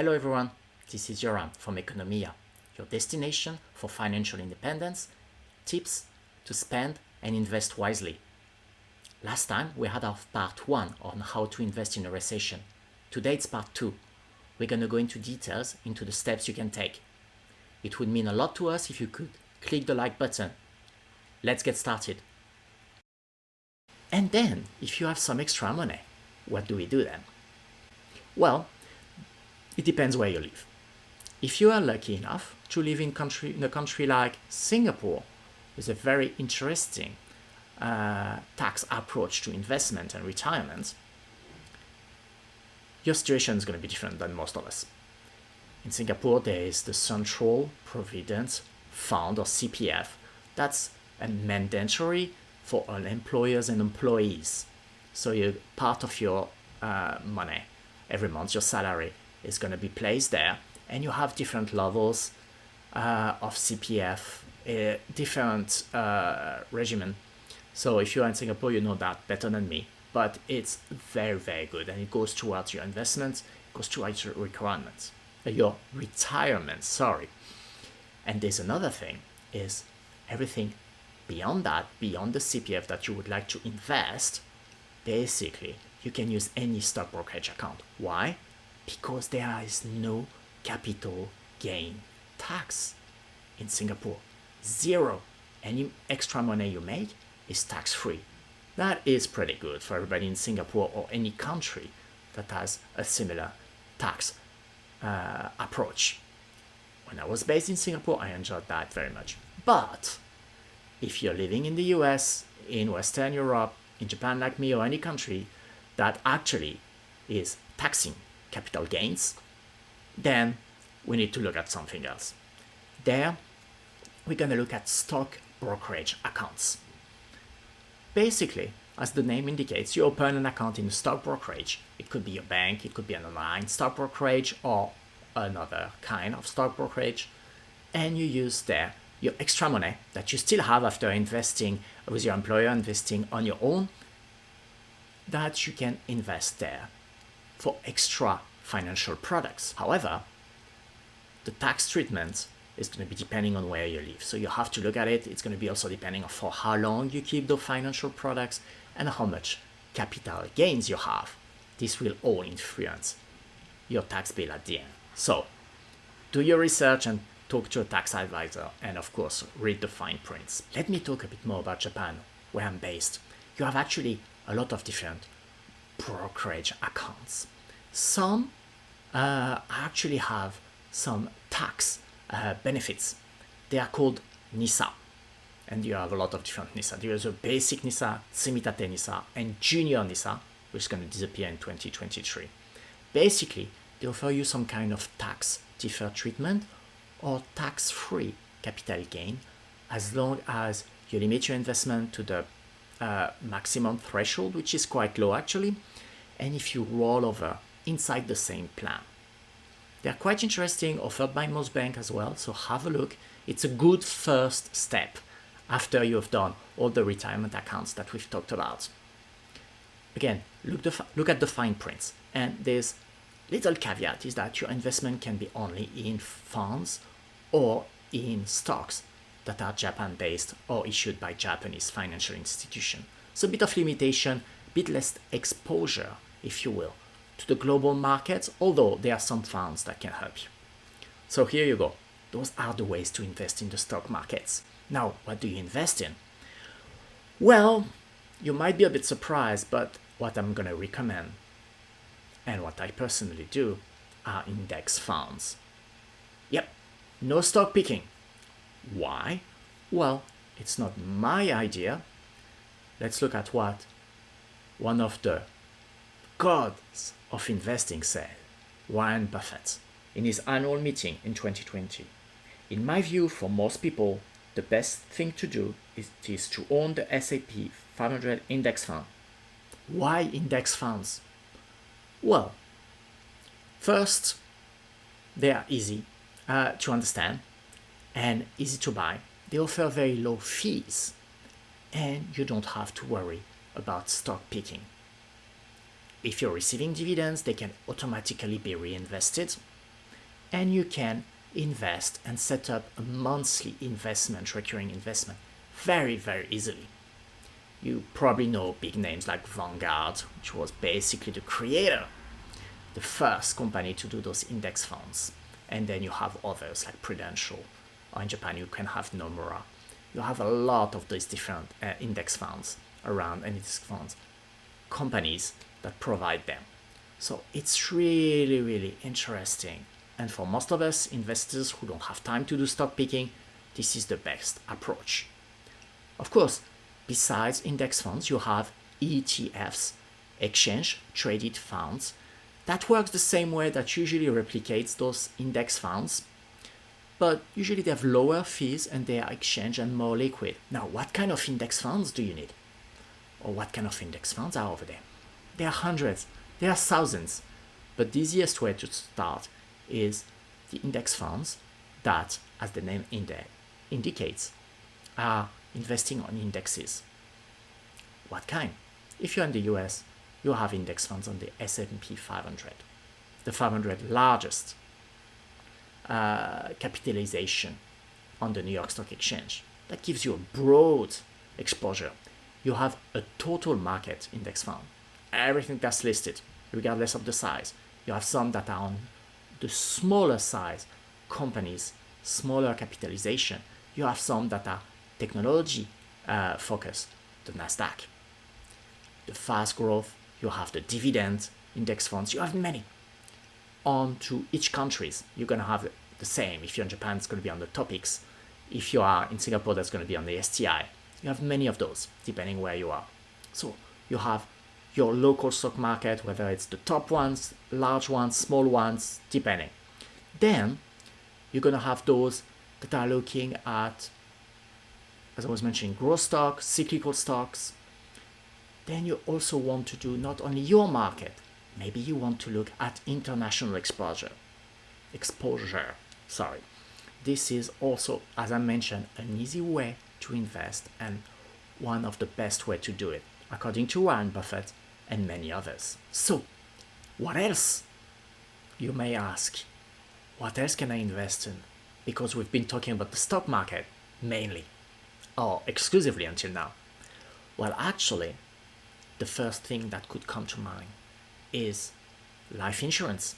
Hello everyone, this is Joran from Economia, your destination for financial independence, tips to spend and invest wisely. Last time we had our part 1 on how to invest in a recession. Today it's part 2. We're going to go into details into the steps you can take. It would mean a lot to us if you could click the like button. Let's get started. And then, if you have some extra money, what do we do then? Well, it depends where you live. If you are lucky enough to live in a country like Singapore, with a very interesting tax approach to investment and retirement, your situation is going to be different than most of us. In Singapore, there is the Central Provident Fund, or CPF. That's a mandatory for all employers and employees. So part of your money every month, your salary, is going to be placed there, and you have different levels of CPF, different regimen. So if you're in Singapore, you know that better than me, but it's very, very good, and it goes towards your investments, it goes towards your requirements, your retirement, sorry. And there's another thing, is everything beyond that, beyond the CPF that you would like to invest, basically, you can use any stock brokerage account. Why? Because there is no capital gain tax in Singapore. Zero. Any extra money you make is tax-free. That is pretty good for everybody in Singapore or any country that has a similar tax approach. When I was based in Singapore, I enjoyed that very much. But if you're living in the US, in Western Europe, in Japan like me, or any country that actually is taxing capital gains, then we need to look at something else. There, we're going to look at stock brokerage accounts. Basically, as the name indicates, you open an account in a stock brokerage. It could be a bank, it could be an online stock brokerage, or another kind of stock brokerage, and you use there your extra money that you still have after investing with your employer, investing on your own, that you can invest there for extra financial products. However, the tax treatment is going to be depending on where you live. So you have to look at it. It's going to be also depending on for how long you keep those financial products and how much capital gains you have. This will all influence your tax bill at the end. So do your research and talk to a tax advisor, and of course, read the fine prints. Let me talk a bit more about Japan, where I'm based. You have actually a lot of different brokerage accounts. Some actually have some tax benefits. They are called NISA, and you have a lot of different NISA. There's a basic NISA, Tsumitate NISA, and Junior NISA, which is going to disappear in 2023. Basically, they offer you some kind of tax deferred treatment or tax-free capital gain, as long as you limit your investment to the maximum threshold, which is quite low actually, and if you roll over inside the same plan. They're quite interesting, offered by most banks as well, so have a look. It's a good first step after you've done all the retirement accounts that we've talked about. Again, look at the fine prints, and there's little caveat is that your investment can be only in funds or in stocks that are Japan-based or issued by Japanese financial institution. So a bit of limitation, a bit less exposure, if you will, to the global markets, although there are some funds that can help you. So here you go. Those are the ways to invest in the stock markets. Now, what do you invest in? Well, you might be a bit surprised, but what I'm going to recommend and what I personally do are index funds. Yep, no stock picking. Why? Well, it's not my idea. Let's look at what one of the gods of investing said, Warren Buffett, in his annual meeting in 2020. In my view, for most people, the best thing to do is to own the S&P 500 index fund. Why index funds? Well, first, they are easy to understand and easy to buy. They offer very low fees, and you don't have to worry about stock picking. If you're receiving dividends, they can automatically be reinvested. and you can invest and set up a monthly investment, recurring investment, very, very easily. You probably know big names like Vanguard, which was basically the creator, the first company to do those index funds. And then you have others like Prudential, or in Japan you can have Nomura. You have a lot of these different index funds around, and index funds companies that provide them. So it's really, really interesting. And for most of us investors who don't have time to do stock picking, this is the best approach. Of course, besides index funds, you have ETFs, exchange traded funds. That works the same way that usually replicates those index funds, but usually they have lower fees and they are exchange and more liquid. Now, what kind of index funds do you need? Or what kind of index funds are over there? There are hundreds, there are thousands, but the easiest way to start is the index funds that, as the name indicates, are investing on indexes. What kind? If you're in the US, you have index funds on the S&P 500, the 500 largest capitalization on the New York Stock Exchange. That gives you a broad exposure. You have a total market index fund, everything that's listed, regardless of the size. You have some that are on the smaller size companies, smaller capitalization. You have some that are technology focused, the Nasdaq. The fast growth, you have the dividend index funds, you have many. On to each countries, you're going to have the same. If you're in Japan, it's going to be on the topics. If you are in Singapore, that's going to be on the STI. You have many of those, depending where you are. So you have your local stock market, whether it's the top ones, large ones, small ones, depending. Then you're going to have those that are looking at, as I was mentioning, growth stocks, cyclical stocks. Then you also want to do not only your market, maybe you want to look at international exposure. This is also, as I mentioned, an easy way to invest and one of the best way to do it, according to Warren Buffett and many others. So, what else? You may ask, what else can I invest in? Because we've been talking about the stock market mainly, or exclusively until now. Well, actually, the first thing that could come to mind is life insurance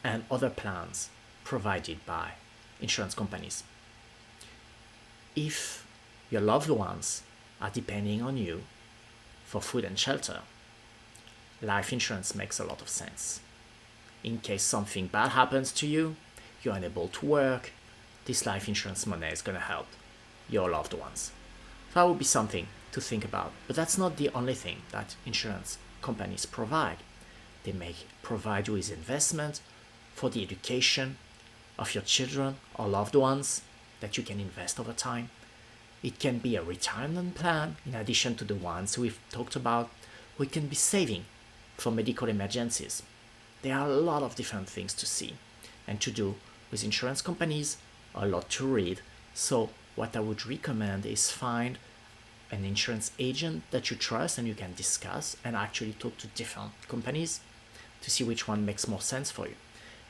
and other plans provided by insurance companies. If your loved ones are depending on you for food and shelter, life insurance makes a lot of sense. In case something bad happens to you, you're unable to work, this life insurance money is going to help your loved ones. So that would be something to think about. But that's not the only thing that insurance companies provide. They may provide you with investment for the education of your children or loved ones that you can invest over time. It can be a retirement plan in addition to the ones we've talked about. We can be saving for medical emergencies. There are a lot of different things to see and to do with insurance companies, a lot to read. So what I would recommend is find an insurance agent that you trust and you can discuss and actually talk to different companies to see which one makes more sense for you.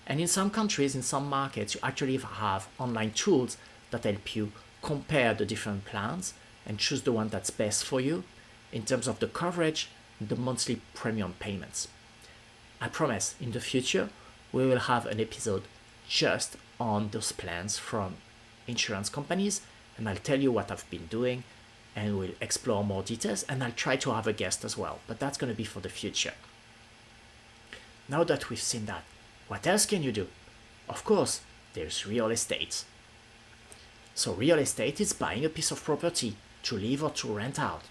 And in some countries, in some markets, you actually have online tools that help you compare the different plans and choose the one that's best for you in terms of the coverage and the monthly premium payments. I promise in the future we will have an episode just on those plans from insurance companies, and I'll tell you what I've been doing and we'll explore more details, and I'll try to have a guest as well, but that's going to be for the future. Now that we've seen that, what else can you do? Of course, there's real estate. So real estate is buying a piece of property to live or to rent out.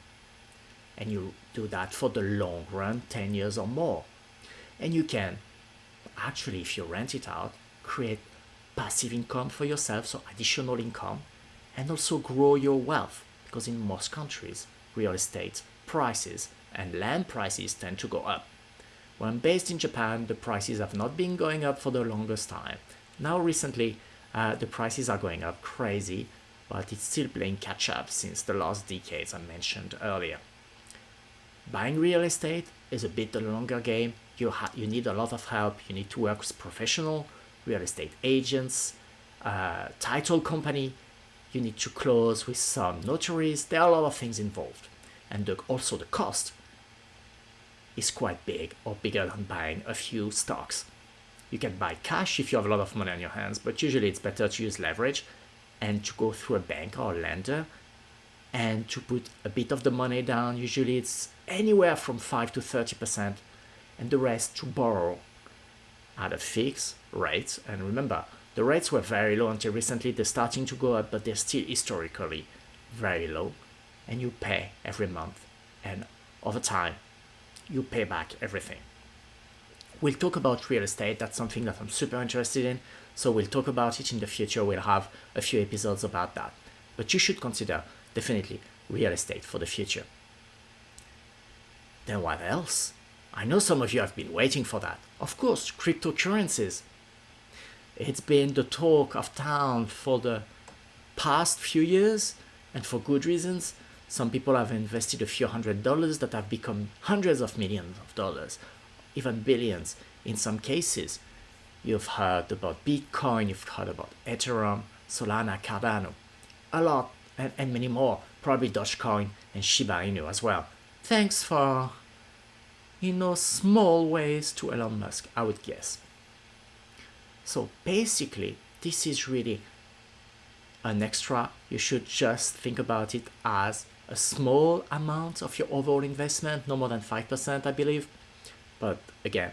And you do that for the long run, 10 years or more. And you can, actually, if you rent it out, create passive income for yourself, so additional income, and also grow your wealth. Because in most countries, real estate prices and land prices tend to go up. When I'm based in Japan, the prices have not been going up for the longest time. Now recently, the prices are going up crazy, but it's still playing catch up since the last decades I mentioned earlier. Buying real estate is a bit a longer game. You need a lot of help. You need to work with professionals real estate agents, title company. You need to close with some notaries. There are a lot of things involved. And also the cost is quite big, or bigger than buying a few stocks. You can buy cash if you have a lot of money on your hands, but usually it's better to use leverage and to go through a bank or a lender and to put a bit of the money down. Usually it's anywhere from 5 to 30%, and the rest to borrow at a fixed rate. And remember, the rates were very low until recently. They're starting to go up, but they're still historically very low. And you pay every month, and over time you pay back everything. We'll talk about real estate. That's something that I'm super interested in, so we'll talk about it in the future. We'll have a few episodes about that, but you should consider definitely real estate for the future. Then what else? I know some of you have been waiting for that. Of course, cryptocurrencies. It's been the talk of town for the past few years, and for good reasons. Some people have invested a few $100s that have become hundreds of millions of dollars, even billions in some cases. You've heard about Bitcoin, you've heard about Ethereum, Solana, Cardano, a lot, and many more, probably Dogecoin and Shiba Inu as well. Thanks for, small ways to Elon Musk, I would guess. So basically, this is really an extra. You should just think about it as a small amount of your overall investment, no more than 5%, I believe. But again,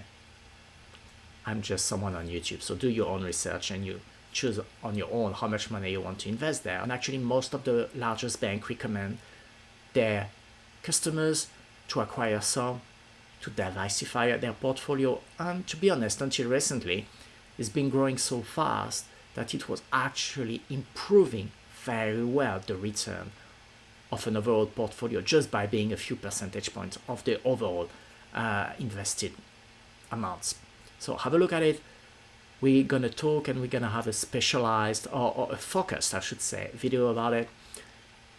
I'm just someone on YouTube, so do your own research and you choose on your own how much money you want to invest there. And actually, most of the largest banks recommend their customers to acquire some, to diversify their portfolio. And to be honest, until recently, it's been growing so fast that it was actually improving very well the return of an overall portfolio just by being a few percentage points of the overall invested amounts. So have a look at it. We're gonna talk and we're gonna have a specialized or a focused, I should say, video about it,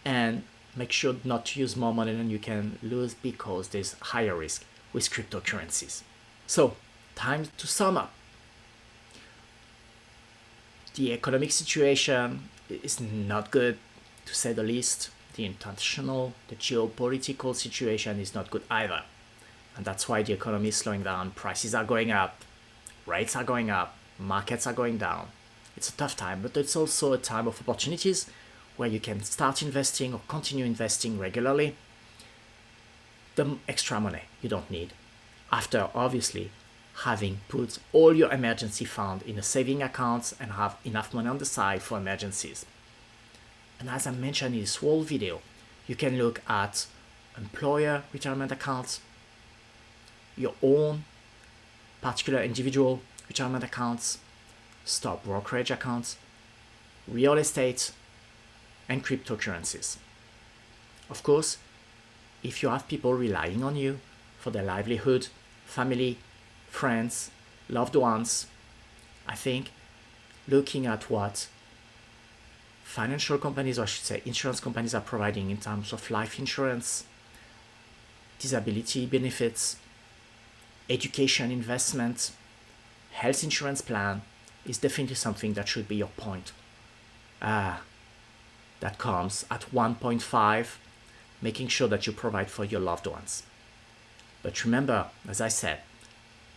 and make sure not to use more money than you can lose because there's higher risk with cryptocurrencies. So time to sum up. The economic situation is not good, to say the least. The international, the geopolitical situation is not good either. And that's why the economy is slowing down. Prices are going up, rates are going up, markets are going down. It's a tough time, but it's also a time of opportunities where you can start investing or continue investing regularly. The extra money you don't need, after obviously having put all your emergency fund in a saving account and have enough money on the side for emergencies. And as I mentioned in this whole video, you can look at employer retirement accounts, your own particular individual retirement accounts, stock brokerage accounts, real estate, and cryptocurrencies. Of course, if you have people relying on you for their livelihood, family, friends, loved ones, I think looking at what financial companies, or I should say insurance companies, are providing in terms of life insurance, disability benefits, education investment, health insurance plan is definitely something that should be your point. That comes at 1.5, making sure that you provide for your loved ones. But remember, as I said,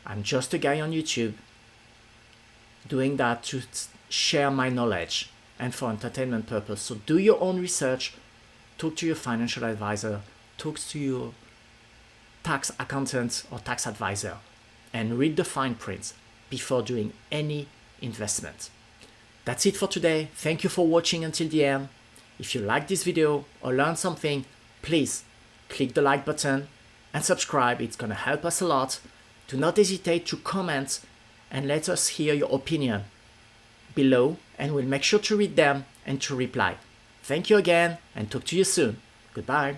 I'm just a guy on YouTube doing that to share my knowledge and for entertainment purpose. So do your own research, talk to your financial advisor, talk to your tax accountant or tax advisor, and read the fine print before doing any investment. That's it for today. Thank you for watching until the end. If you like this video or learned something, please click the like button and subscribe. It's gonna help us a lot. Do not hesitate to comment and let us hear your opinion below, and we'll make sure to read them and to reply. Thank you again, and talk to you soon. Goodbye.